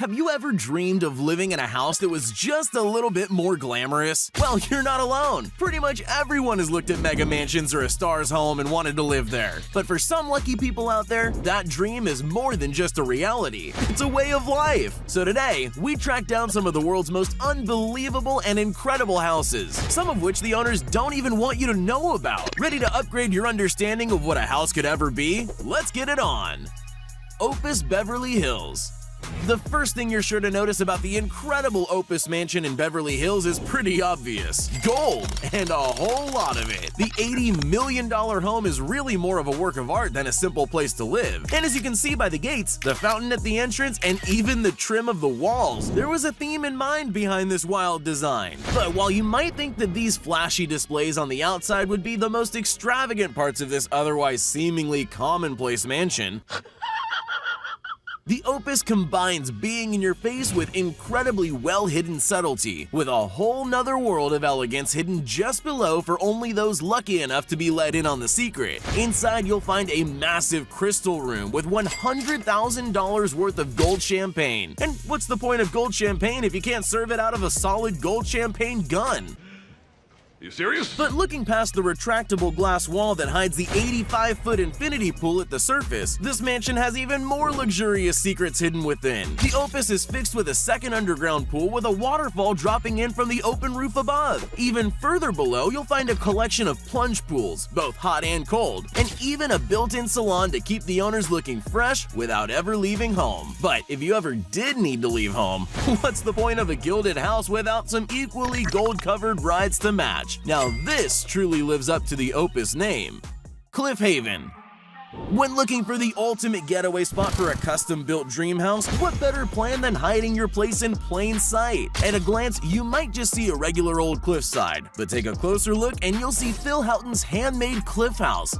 Have you ever dreamed of living in a house that was just a little bit more glamorous? Well, you're not alone. Pretty much everyone has looked at mega mansions or a star's home and wanted to live there. But for some lucky people out there, that dream is more than just a reality. It's a way of life. So today, we tracked down some of the world's most unbelievable and incredible houses, some of which the owners don't even want you to know about. Ready to upgrade your understanding of what a house could ever be? Let's get it on! Opus Beverly Hills. The first thing you're sure to notice about the incredible Opus Mansion in Beverly Hills is pretty obvious. Gold, and a whole lot of it. The $80 million home is really more of a work of art than a simple place to live. And as you can see by the gates, the fountain at the entrance, and even the trim of the walls, there was a theme in mind behind this wild design. But while you might think that these flashy displays on the outside would be the most extravagant parts of this otherwise seemingly commonplace mansion, the Opus combines being in your face with incredibly well-hidden subtlety, with a whole nother world of elegance hidden just below for only those lucky enough to be let in on the secret. Inside, you'll find a massive crystal room with $100,000 worth of gold champagne. And what's the point of gold champagne if you can't serve it out of a solid gold champagne gun? You serious? But looking past the retractable glass wall that hides the 85-foot infinity pool at the surface, this mansion has even more luxurious secrets hidden within. The Opus is fixed with a second underground pool with a waterfall dropping in from the open roof above. Even further below, you'll find a collection of plunge pools, both hot and cold, and even a built-in salon to keep the owners looking fresh without ever leaving home. But if you ever did need to leave home, what's the point of a gilded house without some equally gold-covered rides to match? Now this truly lives up to the Opus name. Cliff Haven. When looking for the ultimate getaway spot for a custom-built dream house, what better plan than hiding your place in plain sight? At a glance, you might just see a regular old cliffside, but take a closer look and you'll see Phil Houghton's handmade cliff house,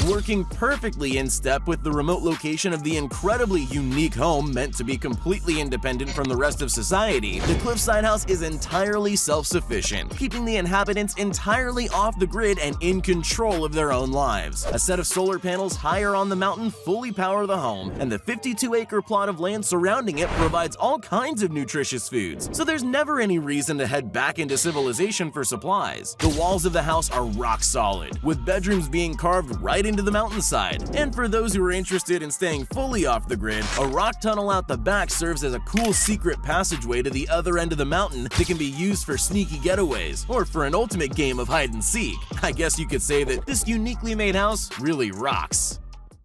working perfectly in step with the remote location of the incredibly unique home meant to be completely independent from the rest of society. The cliffside house is entirely self-sufficient, keeping the inhabitants entirely off the grid and in control of their own lives. A set of solar panels higher on the mountain fully power the home, and the 52-acre plot of land surrounding it provides all kinds of nutritious foods, so there's never any reason to head back into civilization for supplies. The walls of the house are rock solid, with bedrooms being carved right into the mountainside. And for those who are interested in staying fully off the grid, a rock tunnel out the back serves as a cool secret passageway to the other end of the mountain that can be used for sneaky getaways, or for an ultimate game of hide and seek. I guess you could say that this uniquely made house really rocks.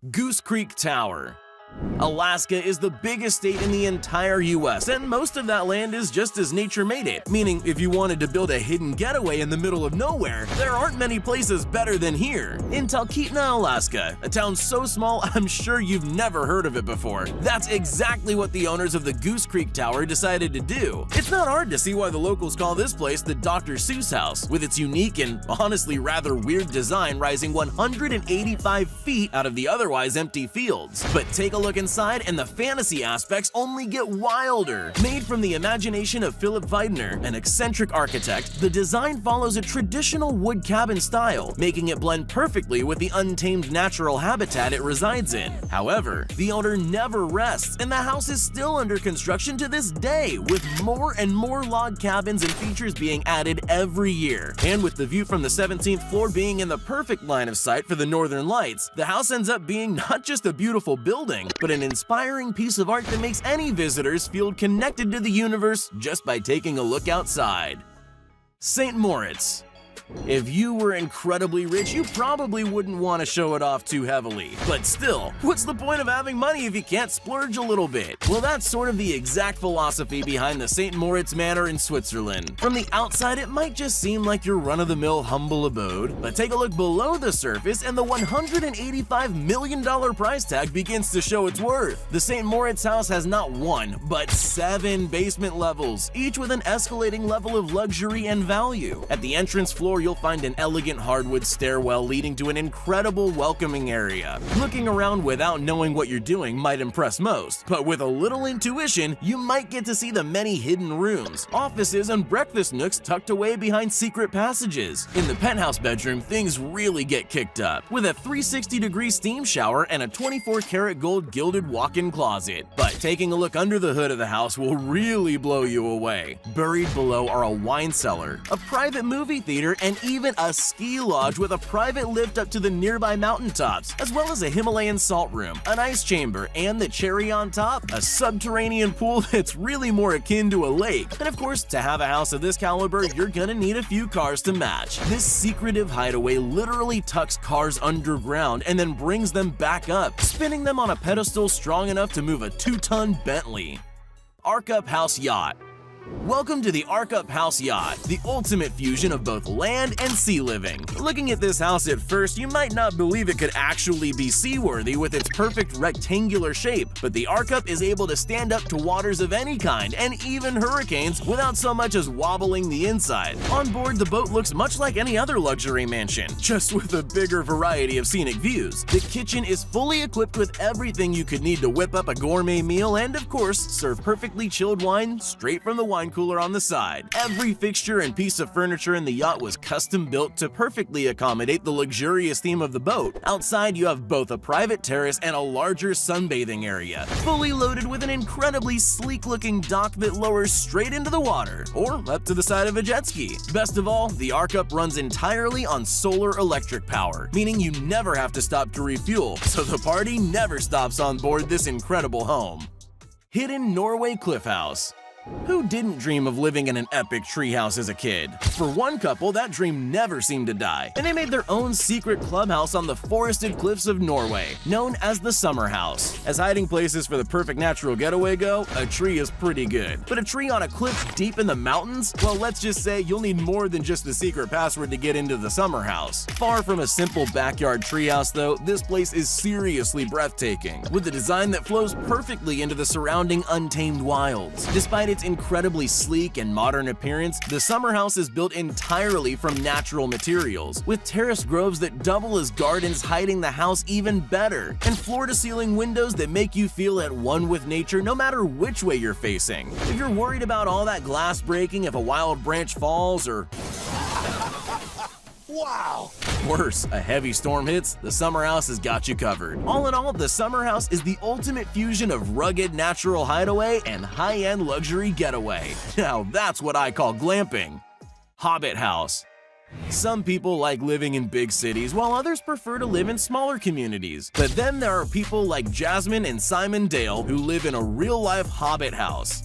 Goose Creek Tower. Alaska is the biggest state in the entire US, and most of that land is just as nature made it, meaning if you wanted to build a hidden getaway in the middle of nowhere, there aren't many places better than here. In Talkeetna, Alaska, a town so small I'm sure you've never heard of it before, that's exactly what the owners of the Goose Creek Tower decided to do. It's not hard to see why the locals call this place the Dr. Seuss House, with its unique and honestly rather weird design rising 185 feet out of the otherwise empty fields. But take a look inside and the fantasy aspects only get wilder. Made from the imagination of Philip Weidner, an eccentric architect, the design follows a traditional wood cabin style, making it blend perfectly with the untamed natural habitat it resides in. However, the owner never rests, and the house is still under construction to this day, with more and more log cabins and features being added every year. And with the view from the 17th floor being in the perfect line of sight for the northern lights, the house ends up being not just a beautiful building, but an inspiring piece of art that makes any visitors feel connected to the universe just by taking a look outside. St. Moritz. If you were incredibly rich, you probably wouldn't want to show it off too heavily. But still, what's the point of having money if you can't splurge a little bit? Well, that's sort of the exact philosophy behind the St. Moritz Manor in Switzerland. From the outside, it might just seem like your run-of-the-mill humble abode, but take a look below the surface and the $185 million price tag begins to show its worth. The St. Moritz house has not one, but 7 basement levels, each with an escalating level of luxury and value. At the entrance floor, floor, you'll find an elegant hardwood stairwell leading to an incredible welcoming area. Looking around without knowing what you're doing might impress most, but with a little intuition, you might get to see the many hidden rooms, offices, and breakfast nooks tucked away behind secret passages. In the penthouse bedroom, things really get kicked up, with a 360-degree steam shower and a 24-karat gold gilded walk-in closet. But taking a look under the hood of the house will really blow you away. Buried below are a wine cellar, a private movie theater, and even a ski lodge with a private lift up to the nearby mountaintops, as well as a Himalayan salt room, an ice chamber, and the cherry on top, a subterranean pool that's really more akin to a lake. And of course, to have a house of this caliber, you're gonna need a few cars to match. This secretive hideaway literally tucks cars underground and then brings them back up, spinning them on a pedestal strong enough to move a 2-ton Bentley. Arkup House Yacht. Welcome to the Arkup House Yacht, the ultimate fusion of both land and sea living. Looking at this house at first, you might not believe it could actually be seaworthy with its perfect rectangular shape, but the Arkup is able to stand up to waters of any kind and even hurricanes without so much as wobbling the inside. On board, the boat looks much like any other luxury mansion, just with a bigger variety of scenic views. The kitchen is fully equipped with everything you could need to whip up a gourmet meal and, of course, serve perfectly chilled wine straight from the wine cooler on the side. Every fixture and piece of furniture in the yacht was custom built to perfectly accommodate the luxurious theme of the boat. Outside, you have both a private terrace and a larger sunbathing area, fully loaded with an incredibly sleek-looking dock that lowers straight into the water, or up to the side of a jet ski. Best of all, the Arkup runs entirely on solar electric power, meaning you never have to stop to refuel, so the party never stops on board this incredible home. Hidden Norway Cliff House. Who didn't dream of living in an epic treehouse as a kid? For one couple, that dream never seemed to die, and they made their own secret clubhouse on the forested cliffs of Norway, known as the Summer House. As hiding places for the perfect natural getaway go, a tree is pretty good. But a tree on a cliff deep in the mountains? Well, let's just say you'll need more than just the secret password to get into the Summer House. Far from a simple backyard treehouse though, this place is seriously breathtaking, with a design that flows perfectly into the surrounding untamed wilds. Despite its incredibly sleek and modern appearance, the Summer House is built entirely from natural materials, with terrace groves that double as gardens hiding the house even better, and floor-to-ceiling windows that make you feel at one with nature no matter which way you're facing. If you're worried about all that glass breaking if a wild branch falls or wow! Worse, a heavy storm hits, the Summer House has got you covered. All in all, the Summer House is the ultimate fusion of rugged natural hideaway and high-end luxury getaway. Now that's what I call glamping. Hobbit House. Some people like living in big cities, while others prefer to live in smaller communities. But then there are people like Jasmine and Simon Dale who live in a real-life Hobbit house.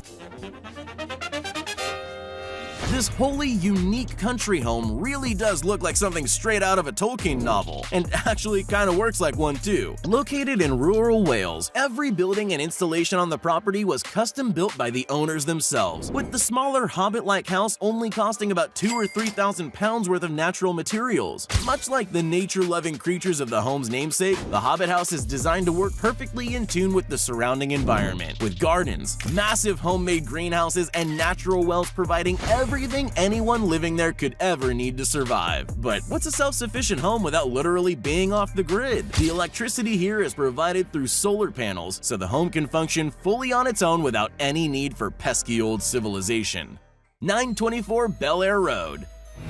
This wholly unique country home really does look like something straight out of a Tolkien novel, and actually kinda works like one too. Located in rural Wales, every building and installation on the property was custom built by the owners themselves, with the smaller Hobbit-like house only costing about £2,000 or £3,000 worth of natural materials. Much like the nature-loving creatures of the home's namesake, the Hobbit house is designed to work perfectly in tune with the surrounding environment, with gardens, massive homemade greenhouses, and natural wells providing everything anyone living there could ever need to survive. But what's a self-sufficient home without literally being off the grid? The electricity here is provided through solar panels, so the home can function fully on its own without any need for pesky old civilization. 924 Bel Air Road.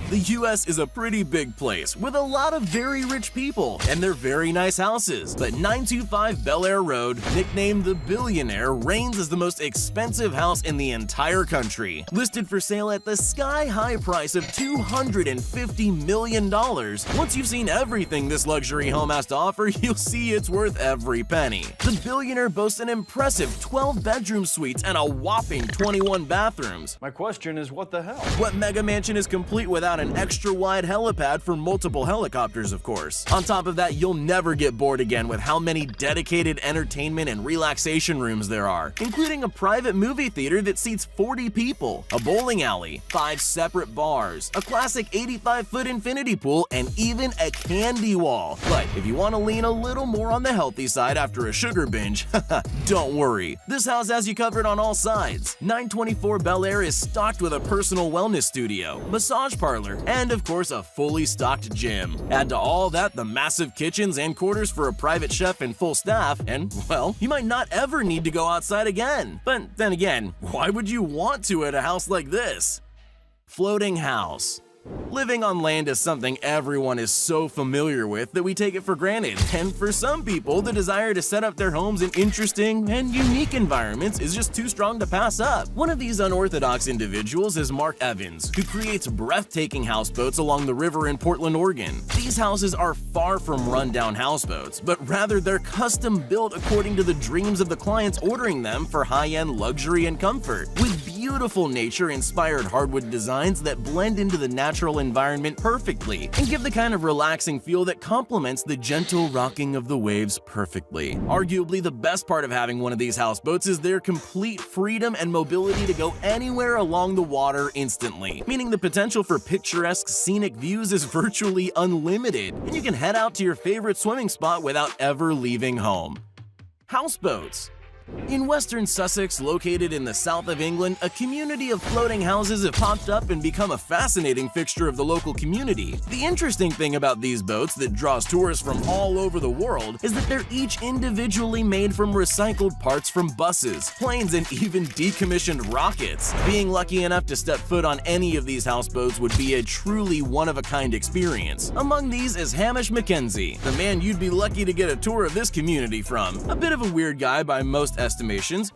The US is a pretty big place with a lot of very rich people and their very nice houses, but 925 Bel Air Road, nicknamed the Billionaire, reigns as the most expensive house in the entire country. Listed for sale at the sky-high price of $250 million. Once you've seen everything this luxury home has to offer, you'll see it's worth every penny. The Billionaire boasts an impressive 12-bedroom suites and a whopping 21 bathrooms. My question is, what the hell? What mega mansion is complete without an extra-wide helipad for multiple helicopters, of course? On top of that, you'll never get bored again with how many dedicated entertainment and relaxation rooms there are, including a private movie theater that seats 40 people, a bowling alley, 5 separate bars, a classic 85-foot infinity pool, and even a candy wall. But if you want to lean a little more on the healthy side after a sugar binge, don't worry. This house has you covered on all sides. 924 Bel Air is stocked with a personal wellness studio, massage parlor, and of course a fully stocked gym. Add to all that the massive kitchens and quarters for a private chef and full staff, and well, you might not ever need to go outside again. But then again, why would you want to at a house like this? Floating house. Living on land is something everyone is so familiar with that we take it for granted, and for some people, the desire to set up their homes in interesting and unique environments is just too strong to pass up. One of these unorthodox individuals is Mark Evans, who creates breathtaking houseboats along the river in Portland, Oregon. These houses are far from rundown houseboats, but rather they're custom built according to the dreams of the clients ordering them for high-end luxury and comfort, with beautiful nature-inspired hardwood designs that blend into the natural environment perfectly and give the kind of relaxing feel that complements the gentle rocking of the waves perfectly. Arguably, the best part of having one of these houseboats is their complete freedom and mobility to go anywhere along the water instantly, meaning the potential for picturesque scenic views is virtually unlimited, and you can head out to your favorite swimming spot without ever leaving home. Houseboats. In western Sussex, located in the south of England, a community of floating houses have popped up and become a fascinating fixture of the local community. The interesting thing about these boats that draws tourists from all over the world is that they're each individually made from recycled parts from buses, planes, and even decommissioned rockets. Being lucky enough to step foot on any of these houseboats would be a truly one-of-a-kind experience. Among these is Hamish Mackenzie, the man you'd be lucky to get a tour of this community from. A bit of a weird guy by most estimations,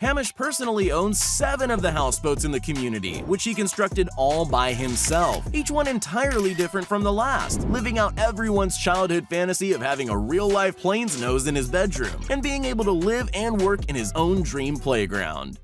Hamish personally owns 7 of the houseboats in the community, which he constructed all by himself, each one entirely different from the last, living out everyone's childhood fantasy of having a real-life plane's nose in his bedroom and being able to live and work in his own dream playground.